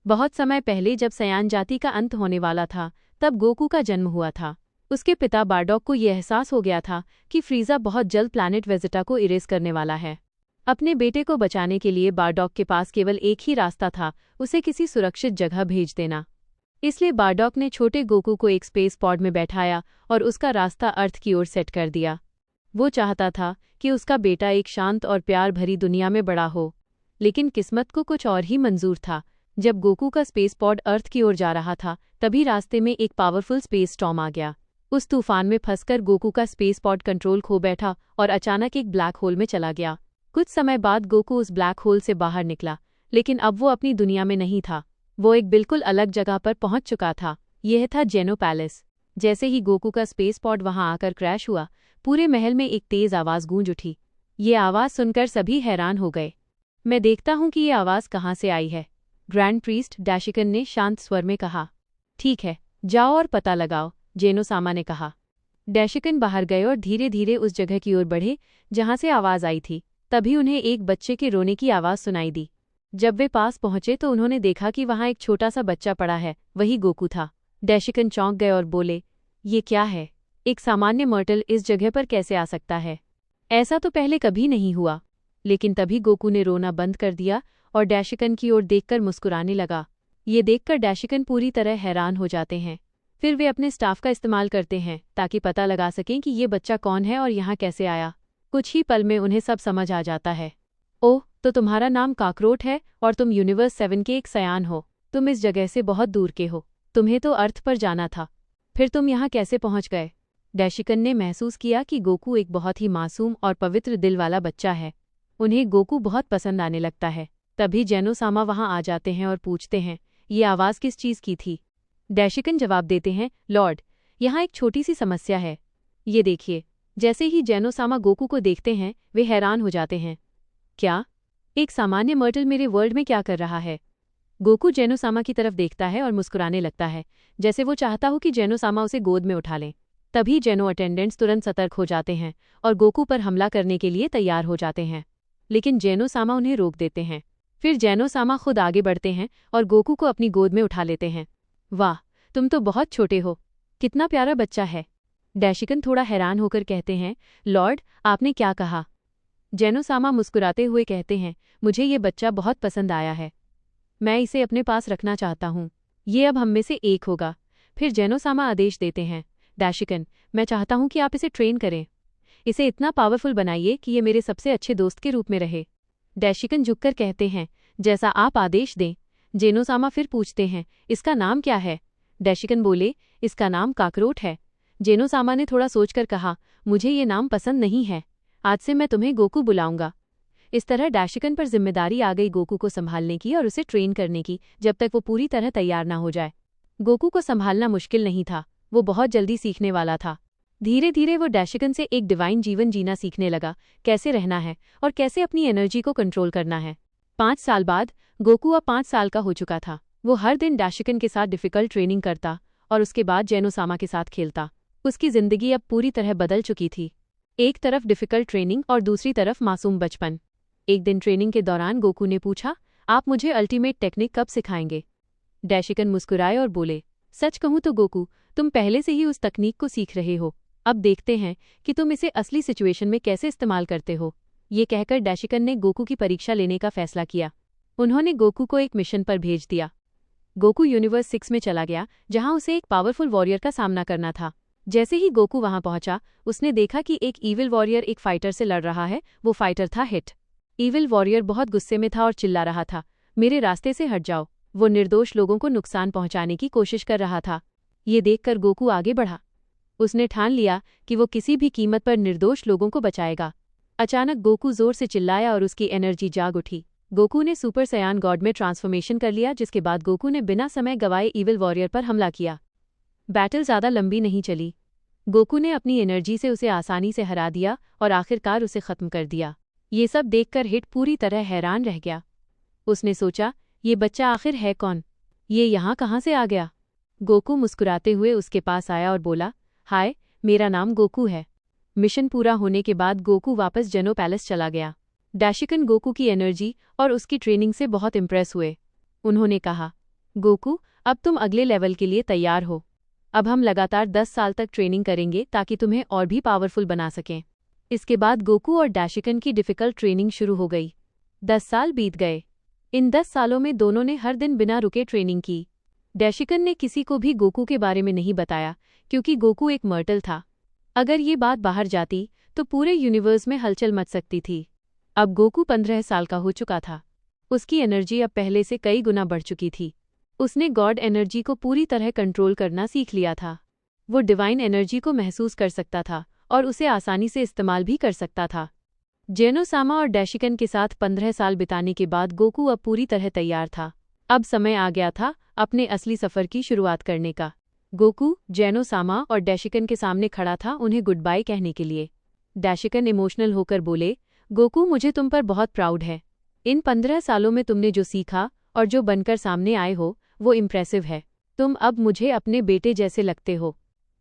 बहुत समय पहले जब सयान जाति का अंत होने वाला था, तब गोकू का जन्म हुआ था। उसके पिता बारडॉक को यह एहसास हो गया था कि फ्रीज़ा बहुत जल्द प्लैनेट वेजिटा को इरेज करने वाला है। अपने बेटे को बचाने के लिए बारडॉक के पास केवल एक ही रास्ता था, उसे किसी सुरक्षित जगह भेज देना। इसलिए बारडॉक ने छोटे गोकू को एक स्पेस पॉड में बैठाया और उसका रास्ता अर्थ की ओर सेट कर दिया। वो चाहता था कि उसका बेटा एक शांत और प्यार भरी दुनिया में बड़ा हो, लेकिन किस्मत को कुछ और ही मंजूर था। जब गोकू का स्पेस पॉड अर्थ की ओर जा रहा था, तभी रास्ते में एक पावरफुल स्पेस स्टॉर्म आ गया। उस तूफान में फंसकर गोकू का स्पेस पॉड कंट्रोल खो बैठा और अचानक एक ब्लैक होल में चला गया। कुछ समय बाद गोकू उस ब्लैक होल से बाहर निकला, लेकिन अब वो अपनी दुनिया में नहीं था। वो एक बिल्कुल अलग जगह पर पहुंच चुका था। यह था जेनो पैलेस। जैसे ही गोकू का स्पेस पॉड वहां आकर क्रैश हुआ, पूरे महल में एक तेज आवाज गूंज उठी। ये आवाज सुनकर सभी हैरान हो गए। मैं देखता हूं कि ये आवाज कहां से आई है, ग्रैंड प्रीस्ट डैशिकन ने शांत स्वर में कहा। ठीक है, जाओ और पता लगाओ, जेनो-सामा ने कहा। डैशिकन बाहर गए और धीरे धीरे उस जगह की ओर बढ़े जहां से आवाज आई थी। तभी उन्हें एक बच्चे के रोने की आवाज सुनाई दी। जब वे पास पहुंचे तो उन्होंने देखा कि वहां एक छोटा सा बच्चा पड़ा है। वही गोकू था। डैशिकन चौंक गए और बोले, ये क्या है? एक सामान्य मर्टल इस जगह पर कैसे आ सकता है? ऐसा तो पहले कभी नहीं हुआ। लेकिन तभी गोकू ने रोना बंद कर दिया और डैशिकन की ओर देखकर मुस्कुराने लगा। ये देखकर डैशिकन पूरी तरह हैरान हो जाते हैं। फिर वे अपने स्टाफ का इस्तेमाल करते हैं ताकि पता लगा सकें कि ये बच्चा कौन है और यहाँ कैसे आया। कुछ ही पल में उन्हें सब समझ आ जाता है। ओह, तो तुम्हारा नाम काकरोट है और तुम यूनिवर्स 7 के एक सयान हो। तुम इस जगह से बहुत दूर के हो। तुम्हें तो अर्थ पर जाना था। फिर तुम यहाँ कैसे पहुँच गए? डैशिकन ने महसूस किया कि गोकू एक बहुत ही मासूम और पवित्र दिल वाला बच्चा है। उन्हें गोकू बहुत पसंद आने लगता है। तभी जेनो-सामा वहां आ जाते हैं और पूछते हैं, ये आवाज़ किस चीज़ की थी? डैशिकन जवाब देते हैं, लॉर्ड, यहाँ एक छोटी सी समस्या है। ये देखिए। जैसे ही जेनो-सामा गोकू को देखते हैं, वे हैरान हो जाते हैं। क्या? एक सामान्य मर्टल मेरे वर्ल्ड में क्या कर रहा है? गोकू जेनो-सामा की तरफ देखता है और मुस्कुराने लगता है, जैसे वो चाहता हो कि जेनो-सामा उसे गोद में उठा लें। तभी जेनो अटेंडेंट्स तुरंत सतर्क हो जाते हैं और गोकू पर हमला करने के लिए तैयार हो जाते हैं। लेकिन जेनो-सामा उन्हें रोक देते हैं। फिर जेनो-सामा खुद आगे बढ़ते हैं और गोकू को अपनी गोद में उठा लेते हैं। वाह, तुम तो बहुत छोटे हो। कितना प्यारा बच्चा है। डैशिकन थोड़ा हैरान होकर कहते हैं, लॉर्ड, आपने क्या कहा? जेनो-सामा मुस्कुराते हुए कहते हैं, मुझे ये बच्चा बहुत पसंद आया है। मैं इसे अपने पास रखना चाहता हूँ। ये अब हम में से एक होगा। फिर जेनो-सामा आदेश देते हैं, डैशिकन, मैं चाहता हूँ कि आप इसे ट्रेन करें। इसे इतना पावरफुल बनाइए कि ये मेरे सबसे अच्छे दोस्त के रूप में रहे। डैशिकन झुककर कहते हैं, जैसा आप आदेश दें। जेनो-सामा फिर पूछते हैं, इसका नाम क्या है? डैशिकन बोले, इसका नाम काकरोट है। जेनो-सामा ने थोड़ा सोचकर कहा, मुझे ये नाम पसंद नहीं है। आज से मैं तुम्हें गोकू बुलाऊंगा। इस तरह डैशिकन पर जिम्मेदारी आ गई गोकू को संभालने की और उसे ट्रेन करने की, जब तक वो पूरी तरह तैयार ना हो जाए। गोकू को संभालना मुश्किल नहीं था। वो बहुत जल्दी सीखने वाला था। धीरे धीरे वो डैशिकन से एक डिवाइन जीवन जीना सीखने लगा, कैसे रहना है और कैसे अपनी एनर्जी को कंट्रोल करना है। 5 साल बाद गोकू अब 5 साल का हो चुका था। वो हर दिन डैशिकन के साथ डिफिकल्ट ट्रेनिंग करता और उसके बाद जेनो-सामा के साथ खेलता। उसकी जिंदगी अब पूरी तरह बदल चुकी थी। एक तरफ डिफिकल्ट ट्रेनिंग और दूसरी तरफ मासूम बचपन। एक दिन ट्रेनिंग के दौरान गोकू ने पूछा, आप मुझे अल्टीमेट टेक्निक कब सिखाएंगे? डैशिकन मुस्कुराए और बोले, सच कहूं तो गोकू, तुम पहले से ही उस तकनीक को सीख रहे हो। अब देखते हैं कि तुम इसे असली सिचुएशन में कैसे इस्तेमाल करते हो। ये कहकर डैशिकन ने गोकू की परीक्षा लेने का फैसला किया। उन्होंने गोकू को एक मिशन पर भेज दिया। गोकू यूनिवर्स 6 में चला गया, जहां उसे एक पावरफुल वॉरियर का सामना करना था। जैसे ही गोकू वहां पहुंचा, उसने देखा कि एक ईविल वॉरियर एक फाइटर से लड़ रहा है। वो फाइटर था हिट। ईविल वॉरियर बहुत गुस्से में था और चिल्ला रहा था, मेरे रास्ते से हट जाओ। वो निर्दोष लोगों को नुकसान पहुंचाने की कोशिश कर रहा था। ये देखकर गोकू आगे बढ़ा। उसने ठान लिया कि वो किसी भी कीमत पर निर्दोष लोगों को बचाएगा। अचानक गोकू जोर से चिल्लाया और उसकी एनर्जी जाग उठी। गोकू ने सुपर सयान गॉड में ट्रांसफॉर्मेशन कर लिया, जिसके बाद गोकू ने बिना समय गवाए ईविल वॉरियर पर हमला किया। बैटल ज़्यादा लंबी नहीं चली। गोकू ने अपनी एनर्जी से उसे आसानी से हरा दिया और आखिरकार उसे खत्म कर दिया। ये सब देखकर हिट पूरी तरह हैरान रह गया। उसने सोचा, ये बच्चा आखिर है कौन? ये यहाँ कहाँ से आ गया? गोकू मुस्कुराते हुए उसके पास आया और बोला, हाय, मेरा नाम गोकू है। मिशन पूरा होने के बाद गोकू वापस जेनो पैलेस चला गया। डैशिकन गोकू की एनर्जी और उसकी ट्रेनिंग से बहुत इम्प्रेस हुए। उन्होंने कहा, गोकू, अब तुम अगले लेवल के लिए तैयार हो। अब हम लगातार 10 साल तक ट्रेनिंग करेंगे ताकि तुम्हें और भी पावरफुल बना सकें। इसके बाद गोकू और डैशिकन की डिफ़िकल्ट ट्रेनिंग शुरू हो गई। 10 साल बीत गए। इन 10 सालों में दोनों ने हर दिन बिना रुके ट्रेनिंग की। डैशिकन ने किसी को भी गोकू के बारे में नहीं बताया क्योंकि गोकू एक मर्टल था। अगर ये बात बाहर जाती तो पूरे यूनिवर्स में हलचल मच सकती थी। अब गोकू 15 साल का हो चुका था। उसकी एनर्जी अब पहले से कई गुना बढ़ चुकी थी। उसने गॉड एनर्जी को पूरी तरह कंट्रोल करना सीख लिया था। वो डिवाइन एनर्जी को महसूस कर सकता था और उसे आसानी से इस्तेमाल भी कर सकता था। जेनोसामा और डैशिकन के साथ 15 साल बिताने के बाद गोकू अब पूरी तरह तैयार था। अब समय आ गया था अपने असली सफ़र की शुरुआत करने का। गोकू जेनोसामा और डैशिकन के सामने खड़ा था उन्हें गुड बाय कहने के लिए। डैशिकन इमोशनल होकर बोले, गोकू, मुझे तुम पर बहुत प्राउड है। इन 15 सालों में तुमने जो सीखा और जो बनकर सामने आए हो वो इम्प्रेसिव है। तुम अब मुझे अपने बेटे जैसे लगते हो।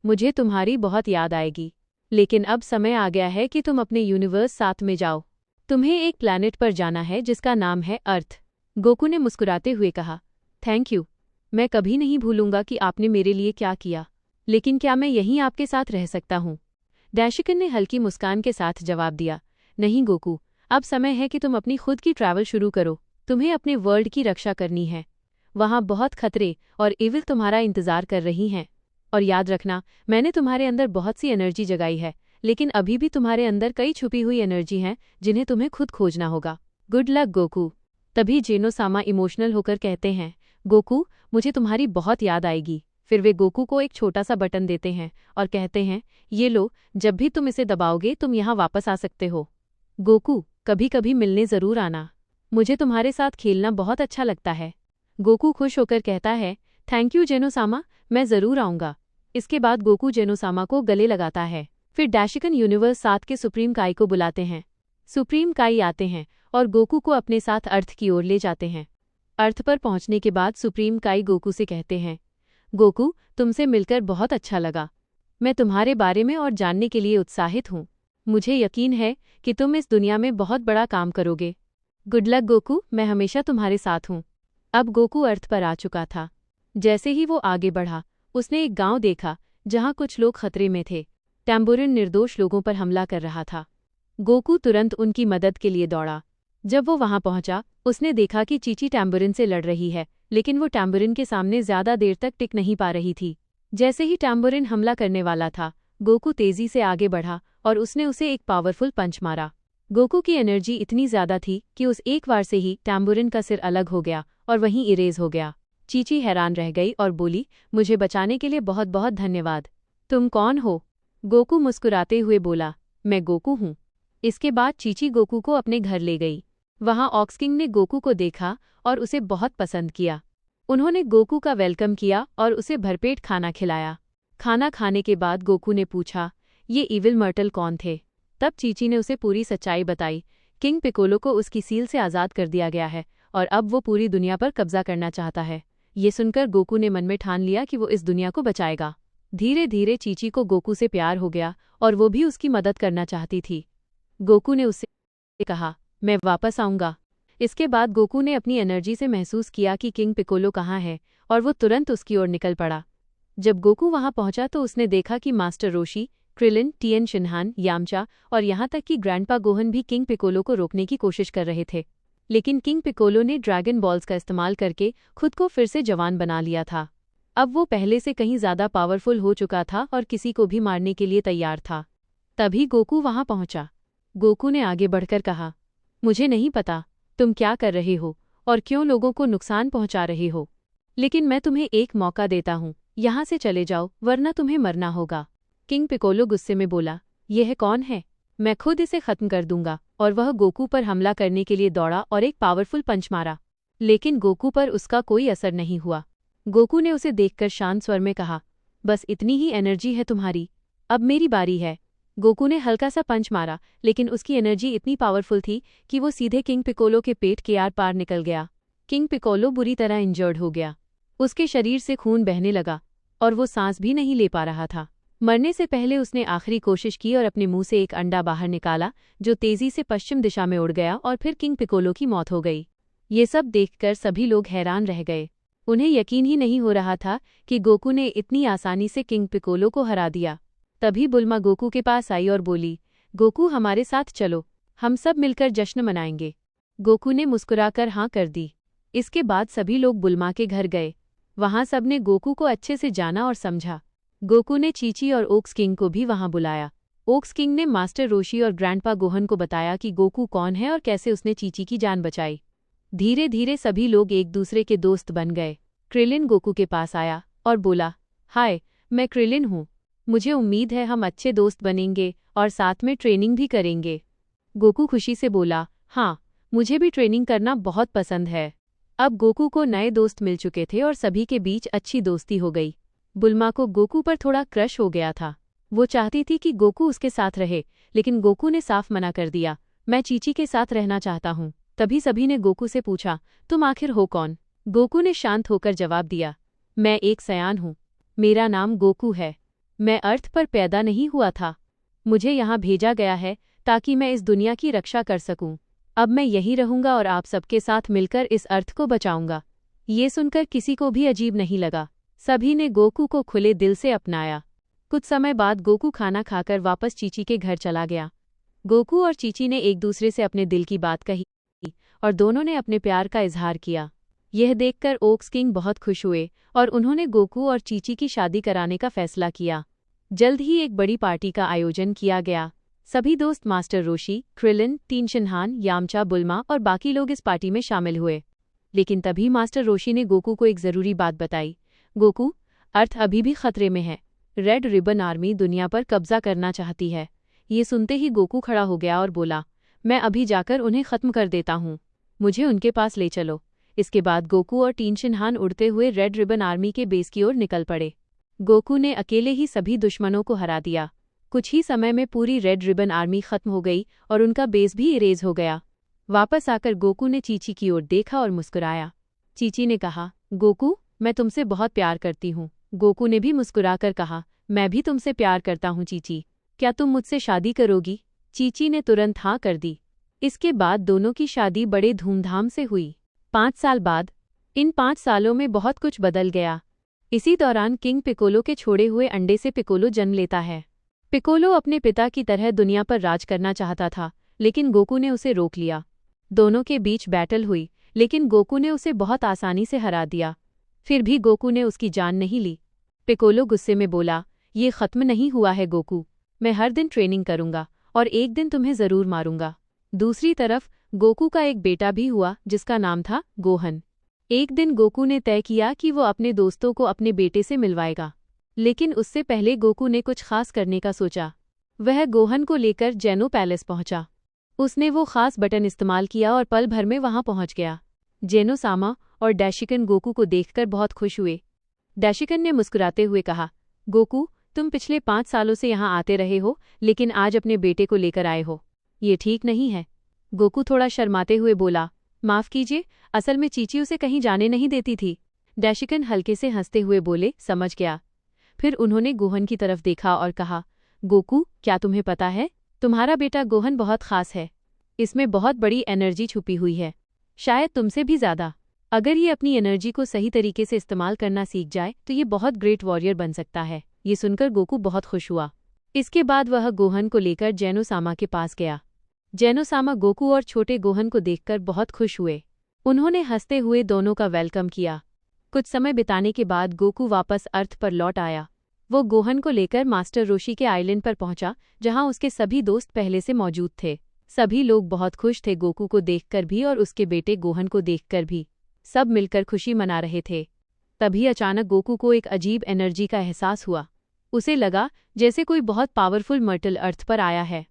मुझे तुम्हारी बहुत याद आएगी। लेकिन अब समय आ गया है कि तुम अपने यूनिवर्स साथ में जाओ। तुम्हें एक प्लैनेट पर जाना है जिसका नाम है अर्थ। गोकू ने मुस्कुराते हुए कहा, थैंक यू। मैं कभी नहीं भूलूंगा कि आपने मेरे लिए क्या किया। लेकिन क्या मैं यहीं आपके साथ रह सकता हूँ? डैशिकन ने हल्की मुस्कान के साथ जवाब दिया, नहीं गोकू, अब समय है कि तुम अपनी खुद की ट्रैवल शुरू करो। तुम्हें अपने वर्ल्ड की रक्षा करनी है। वहाँ बहुत खतरे और इविल तुम्हारा इंतजार कर रही हैं। और याद रखना, मैंने तुम्हारे अंदर बहुत सी एनर्जी जगाई है, लेकिन अभी भी तुम्हारे अंदर कई छुपी हुई एनर्जी हैं जिन्हें तुम्हें खुद खोजना होगा। Good luck Goku. तभी जेनोसामा इमोशनल होकर कहते हैं, गोकू, मुझे तुम्हारी बहुत याद आएगी। फिर वे गोकू को एक छोटा सा बटन देते हैं और कहते हैं, ये लो, जब भी तुम इसे दबाओगे तुम यहाँ वापस आ सकते हो। गोकू, कभी कभी मिलने ज़रूर आना। मुझे तुम्हारे साथ खेलना बहुत अच्छा लगता है। गोकू खुश होकर कहता है, थैंक यू जेनोसामा, मैं ज़रूर आऊँगा। इसके बाद गोकू जेनोसामा को गले लगाता है। फिर डैशिकन यूनिवर्स 7 के सुप्रीम काई को बुलाते हैं। सुप्रीम काई आते हैं और गोकू को अपने साथ अर्थ की ओर ले जाते हैं। अर्थ पर पहुंचने के बाद सुप्रीम काई गोकू से कहते हैं, गोकू, तुमसे मिलकर बहुत अच्छा लगा। मैं तुम्हारे बारे में और जानने के लिए उत्साहित हूँ। मुझे यकीन है कि तुम इस दुनिया में बहुत बड़ा काम करोगे। गुड लक गोकू, मैं हमेशा तुम्हारे साथ हूँ। अब गोकू अर्थ पर आ चुका था। जैसे ही वो आगे बढ़ा, उसने एक गांव देखा जहां कुछ लोग खतरे में थे। टैम्बुरिन निर्दोष लोगों पर हमला कर रहा था। गोकू तुरंत उनकी मदद के लिए दौड़ा। जब वो वहां पहुंचा, उसने देखा कि चीची टैम्बुरिन से लड़ रही है, लेकिन वो टैम्बुरिन के सामने ज्यादा देर तक टिक नहीं पा रही थी। जैसे ही टैम्बुरिन हमला करने वाला था, गोकू तेजी से आगे बढ़ा और उसने उसे एक पावरफुल पंच मारा। गोकू की एनर्जी इतनी ज्यादा थी कि उस एक वार से ही टैम्बुरिन का सिर अलग हो गया और वहीं इरेज हो गया। चीची हैरान रह गई और बोली, मुझे बचाने के लिए बहुत बहुत धन्यवाद। तुम कौन हो? गोकू मुस्कुराते हुए बोला, मैं गोकू हूँ। इसके बाद चीची गोकू को अपने घर ले गई। वहाँ ऑक्सकिंग ने गोकू को देखा और उसे बहुत पसंद किया। उन्होंने गोकू का वेलकम किया और उसे भरपेट खाना खिलाया। खाना खाने के बाद गोकू ने पूछा, ये इविल मर्टल कौन थे? तब चीची ने उसे पूरी सच्चाई बताई। किंग पिकोलो को उसकी सील से आज़ाद कर दिया गया है और अब वो पूरी दुनिया पर कब्जा करना चाहता है। ये सुनकर गोकू ने मन में ठान लिया कि वो इस दुनिया को बचाएगा। धीरे धीरे चीची को गोकू से प्यार हो गया और वो भी उसकी मदद करना चाहती थी। गोकू ने उससे कहा, मैं वापस आऊँगा। इसके बाद गोकू ने अपनी एनर्जी से महसूस किया कि किंग पिकोलो कहाँ है और वो तुरंत उसकी ओर निकल पड़ा। जब गोकू वहाँ पहुंचा तो उसने देखा कि मास्टर रोशी, क्रिलिन, टिएन शिनहान, यामचा और यहाँ तक कि ग्रैंडपा गोहन भी किंग पिकोलो को रोकने की कोशिश कर रहे थे। लेकिन किंग पिकोलो ने ड्रैगन बॉल्स का इस्तेमाल करके खुद को फिर से जवान बना लिया था। अब वो पहले से कहीं ज़्यादा पावरफुल हो चुका था और किसी को भी मारने के लिए तैयार था। तभी गोकू वहाँ पहुँचा। गोकू ने आगे बढ़कर कहा, मुझे नहीं पता तुम क्या कर रहे हो और क्यों लोगों को नुकसान पहुँचा रहे हो, लेकिन मैं तुम्हें एक मौका देता हूँ, यहाँ से चले जाओ वरना तुम्हें मरना होगा। किंग पिकोलो गुस्से में बोला, यह कौन है? मैं खुद इसे खत्म कर दूंगा। और वह गोकू पर हमला करने के लिए दौड़ा और एक पावरफुल पंच मारा, लेकिन गोकू पर उसका कोई असर नहीं हुआ। गोकू ने उसे देखकर शांत स्वर में कहा, बस इतनी ही एनर्जी है तुम्हारी, अब मेरी बारी है। गोकू ने हल्का सा पंच मारा, लेकिन उसकी एनर्जी इतनी पावरफुल थी कि वो सीधे किंग पिकोलो के पेट के आर पार निकल गया। किंग पिकोलो बुरी तरह इंजर्ड हो गया। उसके शरीर से खून बहने लगा और वो सांस भी नहीं ले पा रहा था। मरने से पहले उसने आखिरी कोशिश की और अपने मुंह से एक अंडा बाहर निकाला, जो तेजी से पश्चिम दिशा में उड़ गया और फिर किंग पिकोलो की मौत हो गई। ये सब देखकर सभी लोग हैरान रह गए। उन्हें यकीन ही नहीं हो रहा था कि गोकू ने इतनी आसानी से किंग पिकोलो को हरा दिया। तभी बुल्मा गोकू के पास आई और बोली, गोकू हमारे साथ चलो, हम सब मिलकर जश्न मनाएंगे। गोकू ने मुस्कुराकर हाँ कर दी। इसके बाद सभी लोग बुल्मा के घर गए। वहां सबने गोकू को अच्छे से जाना और समझा। गोकू ने चीची और ओक्स किंग को भी वहां बुलाया। ओक्स किंग ने मास्टर रोशी और ग्रैंडपा गोहन को बताया कि गोकू कौन है और कैसे उसने चीची की जान बचाई। धीरे धीरे सभी लोग एक दूसरे के दोस्त बन गए। क्रिलिन गोकू के पास आया और बोला, हाय, मैं क्रिलिन हूँ। मुझे उम्मीद है हम अच्छे दोस्त बनेंगे और साथ में ट्रेनिंग भी करेंगे। गोकू खुशी से बोला, हाँ, मुझे भी ट्रेनिंग करना बहुत पसंद है। अब गोकू को नए दोस्त मिल चुके थे और सभी के बीच अच्छी दोस्ती हो गई। बुल्मा को गोकू पर थोड़ा क्रश हो गया था। वो चाहती थी कि गोकू उसके साथ रहे, लेकिन गोकू ने साफ मना कर दिया, मैं चीची के साथ रहना चाहता हूँ। तभी सभी ने गोकू से पूछा, तुम आखिर हो कौन? गोकू ने शांत होकर जवाब दिया, मैं एक सयान हूँ। मेरा नाम गोकू है। मैं अर्थ पर पैदा नहीं हुआ था। मुझे यहाँ भेजा गया है ताकि मैं इस दुनिया की रक्षा कर सकूं। अब मैं यहीं रहूंगा और आप सबके साथ मिलकर इस अर्थ को बचाऊंगा। ये सुनकर किसी को भी अजीब नहीं लगा। सभी ने गोकू को खुले दिल से अपनाया। कुछ समय बाद गोकू खाना खाकर वापस चीची के घर चला गया। गोकू और चीची ने एक दूसरे से अपने दिल की बात कही और दोनों ने अपने प्यार का इजहार किया। यह देखकर ओक्स किंग बहुत खुश हुए और उन्होंने गोकू और चीची की शादी कराने का फैसला किया। जल्द ही एक बड़ी पार्टी का आयोजन किया गया। सभी दोस्त मास्टर रोशी, क्रिलिन, टीन शिनहान, यामचा, बुल्मा और बाकी लोग इस पार्टी में शामिल हुए। लेकिन तभी मास्टर रोशी ने गोकू को एक जरूरी बात बताई। गोकू, अर्थ अभी भी खतरे में है। रेड रिबन आर्मी दुनिया पर कब्जा करना चाहती है। ये सुनते ही गोकू खड़ा हो गया और बोला, मैं अभी जाकर उन्हें खत्म कर देता हूँ। मुझे उनके पास ले चलो। इसके बाद गोकू और टीन शिनहान उड़ते हुए रेड रिबन आर्मी के बेस की ओर निकल पड़े। गोकू ने अकेले ही सभी दुश्मनों को हरा दिया। कुछ ही समय में पूरी रेड रिबन आर्मी खत्म हो गई और उनका बेस भी इरेज हो गया। वापस आकर गोकू ने चीची की ओर देखा और मुस्कुराया। चीची ने कहा, गोकू, मैं तुमसे बहुत प्यार करती हूँ। गोकू ने भी मुस्कुराकर कहा, मैं भी तुमसे प्यार करता हूँ चीची। क्या तुम मुझसे शादी करोगी? चीची ने तुरंत हाँ कर दी। इसके बाद दोनों की शादी बड़े धूमधाम से हुई। 5 साल बाद। इन 5 सालों में बहुत कुछ बदल गया। इसी दौरान किंग पिकोलो के छोड़े हुए अंडे से पिकोलो जन्म लेता है। पिकोलो अपने पिता की तरह दुनिया पर राज करना चाहता था, लेकिन गोकू ने उसे रोक लिया। दोनों के बीच बैटल हुई, लेकिन गोकू ने उसे बहुत आसानी से हरा दिया। फिर भी गोकू ने उसकी जान नहीं ली। पिकोलो गुस्से में बोला, ये खत्म नहीं हुआ है गोकू। मैं हर दिन ट्रेनिंग करूंगा और एक दिन तुम्हें जरूर मारूंगा। दूसरी तरफ गोकू का एक बेटा भी हुआ जिसका नाम था गोहन। एक दिन गोकू ने तय किया कि वो अपने दोस्तों को अपने बेटे से मिलवाएगा, लेकिन उससे पहले गोकू ने कुछ खास करने का सोचा। वह गोहन को लेकर जेनो पैलेस पहुंचा। उसने वो खास बटन इस्तेमाल किया और पल भर में वहां पहुंच गया। जेनो सामा और डैशिकन गोकू को देखकर बहुत खुश हुए। डैशिकन ने मुस्कुराते हुए कहा, गोकू, तुम पिछले 5 सालों से यहाँ आते रहे हो, लेकिन आज अपने बेटे को लेकर आए हो। ये ठीक नहीं है। गोकू थोड़ा शर्माते हुए बोला, माफ कीजिए, असल में चीची उसे कहीं जाने नहीं देती थी। डैशिकन हल्के से हंसते हुए बोले, समझ गया। फिर उन्होंने गोहन की तरफ देखा और कहा, गोकू, क्या तुम्हें पता है, तुम्हारा बेटा गोहन बहुत खास है। इसमें बहुत बड़ी एनर्जी छुपी हुई है, शायद तुमसे भी ज्यादा। अगर ये अपनी एनर्जी को सही तरीके से इस्तेमाल करना सीख जाए तो ये बहुत ग्रेट वॉरियर बन सकता है। ये सुनकर गोकू बहुत खुश हुआ। इसके बाद वह गोहन को लेकर जेनो सामा के पास गया। जेनो सामा गोकू और छोटे गोहन को देखकर बहुत खुश हुए। उन्होंने हंसते हुए दोनों का वेलकम किया। कुछ समय बिताने के बाद गोकू वापस अर्थ पर लौट आया। वो गोहन को लेकर मास्टर रोशी के आइलैंड पर पहुंचा, जहां उसके सभी दोस्त पहले से मौजूद थे। सभी लोग बहुत खुश थे, गोकू को देखकर भी और उसके बेटे गोहन को देखकर भी। सब मिलकर खुशी मना रहे थे। तभी अचानक गोकू को एक अजीब एनर्जी का एहसास हुआ। उसे लगा जैसे कोई बहुत पावरफुल मर्टल अर्थ पर आया है।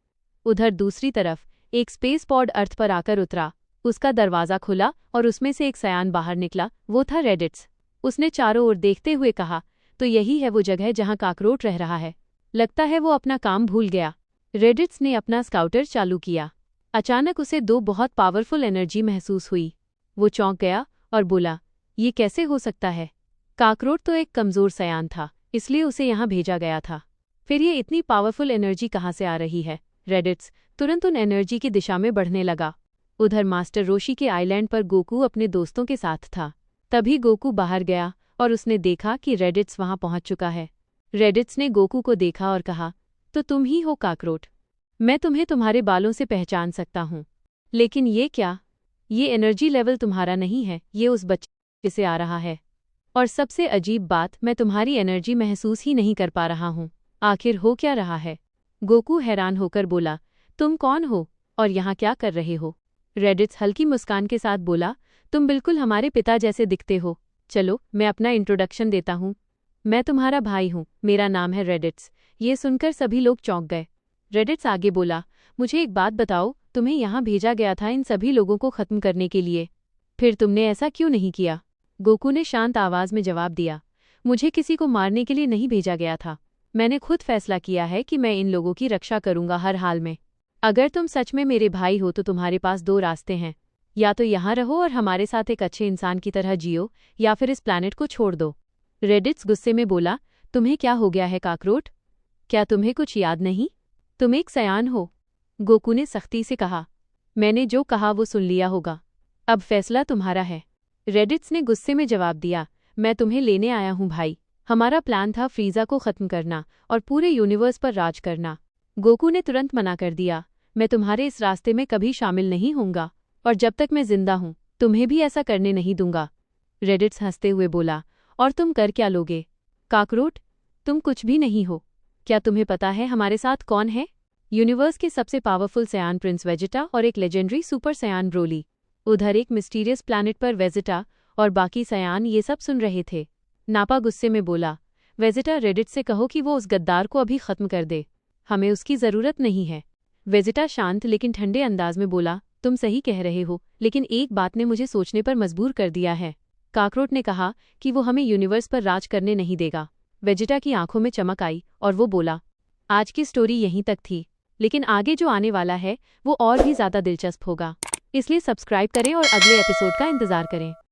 उधर दूसरी तरफ एक स्पेस पॉड अर्थ पर आकर उतरा। उसका दरवाज़ा खुला और उसमें से एक सयान बाहर निकला। वो था रेडिट्स। उसने चारों ओर देखते हुए कहा, तो यही है वो जगह जहां काकरोच रह रहा है। लगता है वो अपना काम भूल गया। रेडिट्स ने अपना स्काउटर चालू किया। अचानक उसे 2 बहुत पावरफुल एनर्जी महसूस हुई। वो चौंक गया और बोला, ये कैसे हो सकता है? काकरोच तो एक कमज़ोर सयान था, इसलिए उसे यहाँ भेजा गया था। फिर ये इतनी पावरफुल एनर्जी कहाँ से आ रही है? रेडिट्स तुरंत उन एनर्जी की दिशा में बढ़ने लगा। उधर मास्टर रोशी के आइलैंड पर गोकू अपने दोस्तों के साथ था। तभी गोकू बाहर गया और उसने देखा कि रेडिट्स वहां पहुंच चुका है। रेडिट्स ने गोकू को देखा और कहा, तो तुम ही हो काकरोट। मैं तुम्हें तुम्हारे बालों से पहचान सकता हूं। लेकिन ये क्या? ये एनर्जी लेवल तुम्हारा नहीं है, ये उस बच्चे से आ रहा है। और सबसे अजीब बात, मैं तुम्हारी एनर्जी महसूस ही नहीं कर पा रहा हूं। आखिर हो क्या रहा है? गोकू हैरान होकर बोला, तुम कौन हो और यहाँ क्या कर रहे हो? रेडिट्स हल्की मुस्कान के साथ बोला, तुम बिल्कुल हमारे पिता जैसे दिखते हो। चलो मैं अपना इंट्रोडक्शन देता हूँ। मैं तुम्हारा भाई हूँ, मेरा नाम है रेडिट्स। ये सुनकर सभी लोग चौंक गए। रेडिट्स आगे बोला, मुझे एक बात बताओ, तुम्हें यहाँ भेजा गया था इन सभी लोगों को खत्म करने के लिए, फिर तुमने ऐसा क्यों नहीं किया? गोकू ने शांत आवाज में जवाब दिया, मुझे किसी को मारने के लिए नहीं भेजा गया था। मैंने खुद फैसला किया है कि मैं इन लोगों की रक्षा करूंगा हर हाल में। अगर तुम सच में मेरे भाई हो तो तुम्हारे पास दो रास्ते हैं, या तो यहाँ रहो और हमारे साथ एक अच्छे इंसान की तरह जियो, या फिर इस प्लैनेट को छोड़ दो। रेडिट्स गुस्से में बोला, तुम्हें क्या हो गया है काकरोट? क्या तुम्हें कुछ याद नहीं? तुम एक सयान हो। गोकू ने सख्ती से कहा, मैंने जो कहा वो सुन लिया होगा, अब फैसला तुम्हारा है। रेडिट्स ने गुस्से में जवाब दिया, मैं तुम्हें लेने आया हूँ भाई। हमारा प्लान था फ्रीजा को खत्म करना और पूरे यूनिवर्स पर राज करना। गोकू ने तुरंत मना कर दिया, मैं तुम्हारे इस रास्ते में कभी शामिल नहीं होऊंगा, और जब तक मैं जिंदा हूं तुम्हें भी ऐसा करने नहीं दूंगा। रेडिट्स हंसते हुए बोला, और तुम कर क्या लोगे? काकरोट, तुम कुछ भी नहीं हो। क्या तुम्हें पता है हमारे साथ कौन है? यूनिवर्स के सबसे पावरफुल सयान प्रिंस वेजिटा और एक लेजेंडरी सुपर सयान ब्रोली। उधर एक मिस्टीरियस प्लैनेट पर वेजिटा और बाकी सयान ये सब सुन रहे थे। नापा गुस्से में बोला, वेजिटा, रेडिट से कहो कि वो उस गद्दार को अभी खत्म कर दे, हमें उसकी जरूरत नहीं है। वेजिटा शांत लेकिन ठंडे अंदाज में बोला, तुम सही कह रहे हो, लेकिन एक बात ने मुझे सोचने पर मजबूर कर दिया है। काकरोट ने कहा कि वो हमें यूनिवर्स पर राज करने नहीं देगा। वेजिटा की आंखों में चमक आई और वो बोला, आज की स्टोरी यहीं तक थी, लेकिन आगे जो आने वाला है वो और भी ज्यादा दिलचस्प होगा। इसलिए सब्सक्राइब करें और अगले एपिसोड का इंतजार करें।